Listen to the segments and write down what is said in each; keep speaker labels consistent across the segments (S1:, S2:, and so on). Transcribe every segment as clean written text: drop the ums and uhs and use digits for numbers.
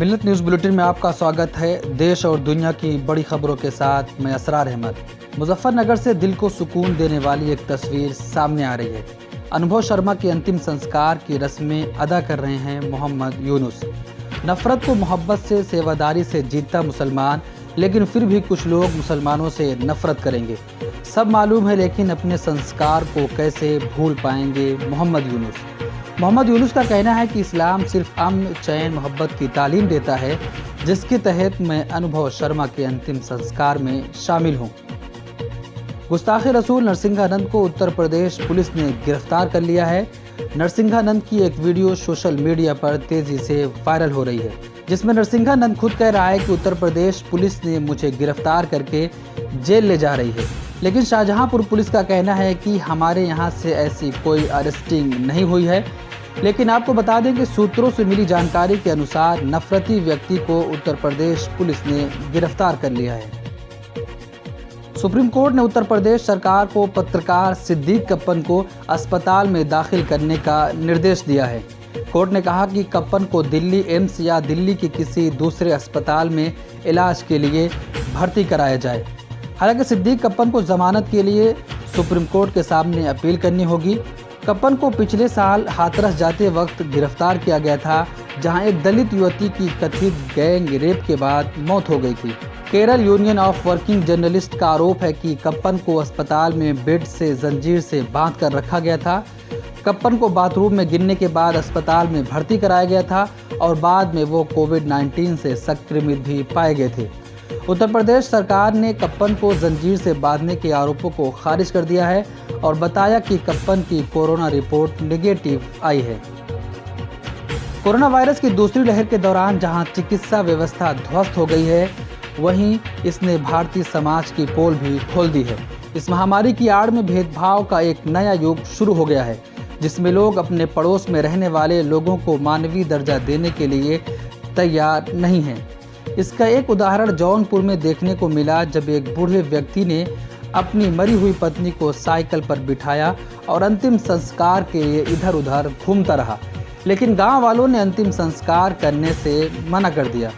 S1: मिल्लत news bulletin में आपका स्वागत है। देश और दुनिया की बड़ी खबरों के साथ मैं असरार अहमद। मुजफ्फरनगर से दिल को सुकून देने वाली एक तस्वीर सामने आ रही है। अनुभव शर्मा के अंतिम संस्कार की रस्में अदा कर रहे हैं मोहम्मद यूनुस। नफरत को मोहब्बत से, सेवादारी से जीतता मुसलमान, लेकिन फिर भी कुछ लोग मुसलमानों से नफरत करेंगे। सब मालूम है, लेकिन अपने संस्कार को कैसे भूल पाएंगे मोहम्मद यूनुस का कहना है कि इस्लाम सिर्फ अमन, चैन, मोहब्बत की तालीम देता है, जिसके तहत मैं अनुभव शर्मा के अंतिम संस्कार में शामिल हूँ। गुस्ताखे रसूल नरसिंहानंद को उत्तर प्रदेश पुलिस ने गिरफ्तार कर लिया है। नरसिंहानंद की एक वीडियो सोशल मीडिया पर तेजी से वायरल हो रही है, जिसमें नरसिंहानंद खुद कह रहा है कि उत्तर प्रदेश पुलिस ने मुझे गिरफ्तार करके जेल ले जा रही है, लेकिन शाहजहांपुर पुलिस का कहना है कि हमारे यहाँ से ऐसी कोई अरेस्टिंग नहीं हुई है। लेकिन आपको बता दें कि सूत्रों से मिली जानकारी के अनुसार नफरती व्यक्ति को उत्तर प्रदेश पुलिस ने गिरफ्तार कर लिया है। सुप्रीम कोर्ट ने उत्तर प्रदेश सरकार को पत्रकार सिद्दीक कप्पन को अस्पताल में दाखिल करने का निर्देश दिया है। कोर्ट ने कहा कि कप्पन को दिल्ली एम्स या दिल्ली के किसी दूसरे अस्पताल में इलाज के लिए भर्ती कराया जाए। हालांकि सिद्दीक कप्पन को जमानत के लिए सुप्रीम कोर्ट के सामने अपील करनी होगी। कप्पन को पिछले साल हाथरस जाते वक्त गिरफ्तार किया गया था, जहां एक दलित युवती की कथित गैंग रेप के बाद मौत हो गई थी। Kerala union of working journalist का आरोप है कि कप्पन को अस्पताल में बेड से जंजीर से बांध कर रखा गया था। कप्पन को बाथरूम में गिरने के बाद अस्पताल में भर्ती कराया गया था और बाद में वो कोविड-19 से संक्रमित भी पाए गए थे। उत्तर प्रदेश सरकार ने कप्पन को जंजीर से बांधने के आरोपों को खारिज कर दिया है और बताया कि कप्पन की कोरोना रिपोर्ट नेगेटिव आई है। कोरोना वायरस की दूसरी लहर के दौरान जहां चिकित्सा व्यवस्था ध्वस्त हो गई है, वहीं इसने भारतीय समाज की पोल भी खोल दी है। इस महामारी की आड़ में भेदभाव का एक नया युग शुरू हो गया है, जिसमें लोग अपने पड़ोस में रहने वाले लोगों को मानवीय दर्जा देने के लिए तैयार नहीं हैं। इसका एक उदाहरण जौनपुर में देखने को मिला, जब एक बूढ़े व्यक्ति ने अपनी मरी हुई पत्नी को साइकिल पर बिठाया और अंतिम संस्कार के लिए इधर उधर घूमता रहा, लेकिन गांव वालों ने अंतिम संस्कार करने से मना कर दिया।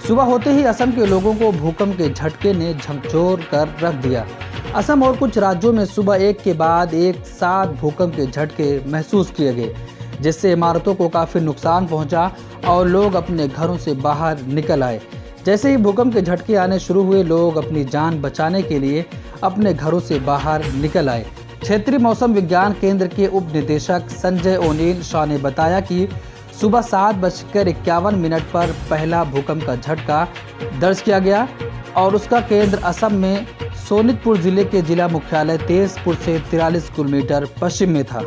S1: सुबह होते ही असम के लोगों को भूकंप के झटके ने झकझोर कर रख दिया। असम और कुछ राज्यों में सुबह एक के बाद एक साथ भूकंप के झटके महसूस किए गए, जिससे इमारतों को काफ़ी नुकसान पहुंचा और लोग अपने घरों से बाहर निकल आए। जैसे ही भूकंप के झटके आने शुरू हुए, लोग अपनी जान बचाने के लिए अपने घरों से बाहर निकल आए। क्षेत्रीय मौसम विज्ञान केंद्र के उप निदेशक संजय ओनील शाह ने बताया कि सुबह 7:51 पर पहला भूकंप का झटका दर्ज किया गया और उसका केंद्र असम में सोनितपुर जिले के जिला मुख्यालय तेजपुर से 43 किलोमीटर पश्चिम में था।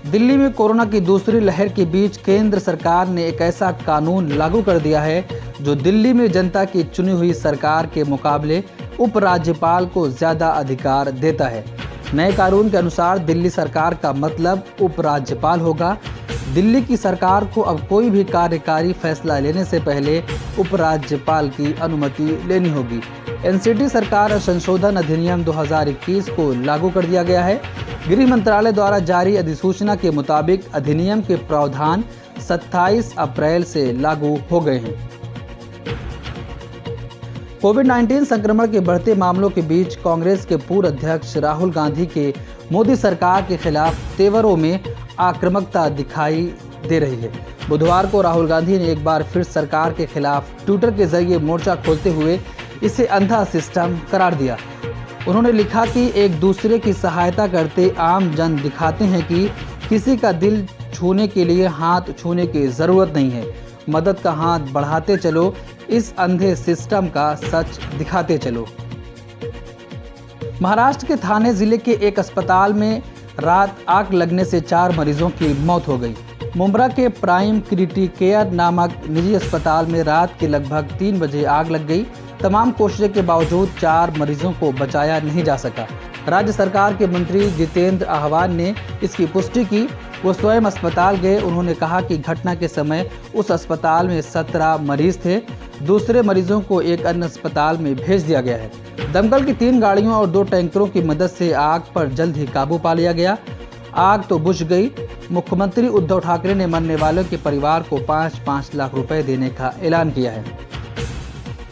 S1: दिल्ली में कोरोना की दूसरी लहर के बीच केंद्र सरकार ने एक ऐसा कानून लागू कर दिया है जो दिल्ली में जनता की चुनी हुई सरकार के मुकाबले उपराज्यपाल को ज़्यादा अधिकार देता है। नए कानून के अनुसार दिल्ली सरकार का मतलब उपराज्यपाल होगा। दिल्ली की सरकार को अब कोई भी कार्यकारी फैसला लेने से पहले उपराज्यपाल की अनुमति लेनी होगी। एनसीटी सरकार संशोधन अधिनियम 2021 को लागू कर दिया गया है। गृह मंत्रालय द्वारा जारी अधिसूचना के मुताबिक अधिनियम के प्रावधान 27 अप्रैल से लागू हो गए हैं। कोविड-19 संक्रमण के बढ़ते मामलों के बीच कांग्रेस के पूर्व अध्यक्ष राहुल गांधी के मोदी सरकार के खिलाफ तेवरों में आक्रामकता दिखाई दे रही है। बुधवार को राहुल गांधी ने एक बार फिर सरकार के खिलाफ ट्विटर के जरिए मोर्चा खोलते हुए इसे अंधा सिस्टम करार दिया। उन्होंने लिखा कि एक दूसरे की सहायता करते आम जन दिखाते हैं कि किसी का दिल छूने के लिए हाथ छूने की ज़रूरत नहीं है। मदद का हाथ बढ़ाते चलो, इस अंधे सिस्टम का सच दिखाते चलो। महाराष्ट्र के ठाणे जिले के एक अस्पताल में रात आग लगने से 4 मरीजों की मौत हो गई। मुंब्रा के प्राइम क्रिटिकेयर नामक निजी अस्पताल में रात के लगभग 3 बजे आग लग गई। तमाम कोशिशों के बावजूद 4 मरीजों को बचाया नहीं जा सका। राज्य सरकार के मंत्री जितेंद्र आह्वान ने इसकी पुष्टि की। वो स्वयं अस्पताल गए। उन्होंने कहा कि घटना के समय उस अस्पताल में 17 मरीज थे। दूसरे मरीजों को एक अन्य अस्पताल में भेज दिया गया है। दमकल की 3 गाड़ियों और 2 टैंकरों की मदद से आग पर जल्द ही काबू पा लिया गया। आग तो बुझ गई। मुख्यमंत्री उद्धव ठाकरे ने मरने वालों के परिवार को 5-5 लाख रुपए देने का ऐलान किया है।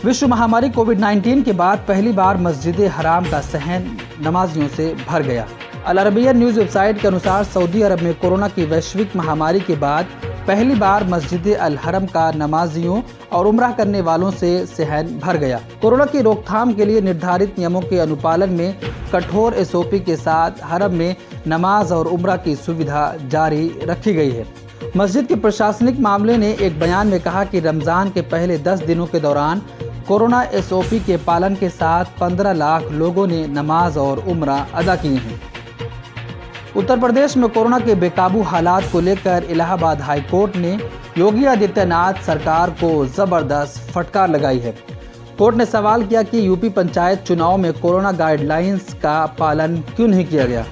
S1: विश्व महामारी कोविड-19 के बाद पहली बार मस्जिद हराम का सहन नमाजियों से भर गया। अल अरबिया न्यूज़ वेबसाइट के अनुसार सऊदी अरब में कोरोना की वैश्विक महामारी के बाद पहली बार मस्जिद अल हरम का नमाजियों और उम्रा करने वालों से सहन भर गया। कोरोना की रोकथाम के लिए निर्धारित नियमों के अनुपालन में कठोर एसओपी के साथ हरम में नमाज और उम्रा की सुविधा जारी रखी गई है। मस्जिद के प्रशासनिक मामले ने एक बयान में कहा कि रमज़ान के पहले 10 दिनों के दौरान कोरोना एसओपी के पालन के साथ 15 लाख लोगों ने नमाज और उम्रा अदा किए हैं। उत्तर प्रदेश में कोरोना के बेकाबू हालात को लेकर इलाहाबाद हाई कोर्ट ने योगी आदित्यनाथ सरकार को जबरदस्त फटकार लगाई है। कोर्ट ने सवाल किया कि यूपी पंचायत चुनाव में कोरोना गाइडलाइंस का पालन क्यों नहीं किया गया।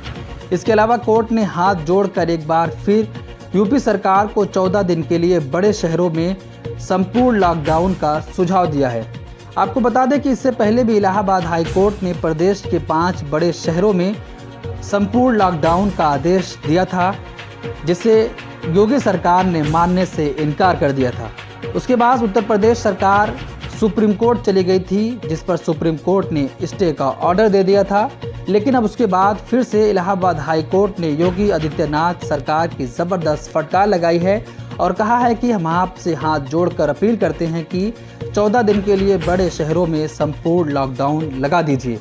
S1: इसके अलावा कोर्ट ने हाथ जोड़कर एक बार फिर यूपी सरकार को 14 दिन के लिए बड़े शहरों में संपूर्ण लॉकडाउन का सुझाव दिया है। आपको बता दें कि इससे पहले भी इलाहाबाद हाई कोर्ट ने प्रदेश के 5 बड़े शहरों में संपूर्ण लॉकडाउन का आदेश दिया था, जिसे योगी सरकार ने मानने से इनकार कर दिया था। उसके बाद उत्तर प्रदेश सरकार सुप्रीम कोर्ट चली गई थी, जिस पर सुप्रीम कोर्ट ने स्टे का ऑर्डर दे दिया था। लेकिन अब उसके बाद फिर से इलाहाबाद हाई कोर्ट ने योगी आदित्यनाथ सरकार की ज़बरदस्त फटकार लगाई है और कहा है कि हम आपसे हाथ जोड़कर अपील करते हैं कि 14 दिन के लिए बड़े शहरों में संपूर्ण लॉकडाउन लगा दीजिए,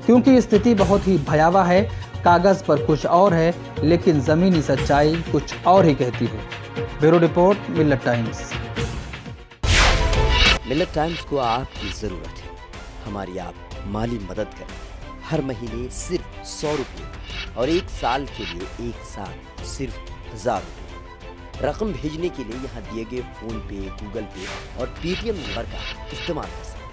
S1: क्योंकि स्थिति बहुत ही भयावह है। कागज़ पर कुछ और है, लेकिन ज़मीनी सच्चाई कुछ और ही कहती है। ब्यूरो रिपोर्ट, मिल्लत टाइम्स।
S2: मिल्लत टाइम्स को आपकी ज़रूरत है। हमारी आप माली मदद करें। हर महीने सिर्फ 100 रुपये और 1 साल के लिए एक साथ सिर्फ 1000 रुपये। रकम भेजने के लिए यहाँ दिए गए फ़ोन पे, गूगल पे और पेटीएम नंबर का इस्तेमाल कर सकते हैं।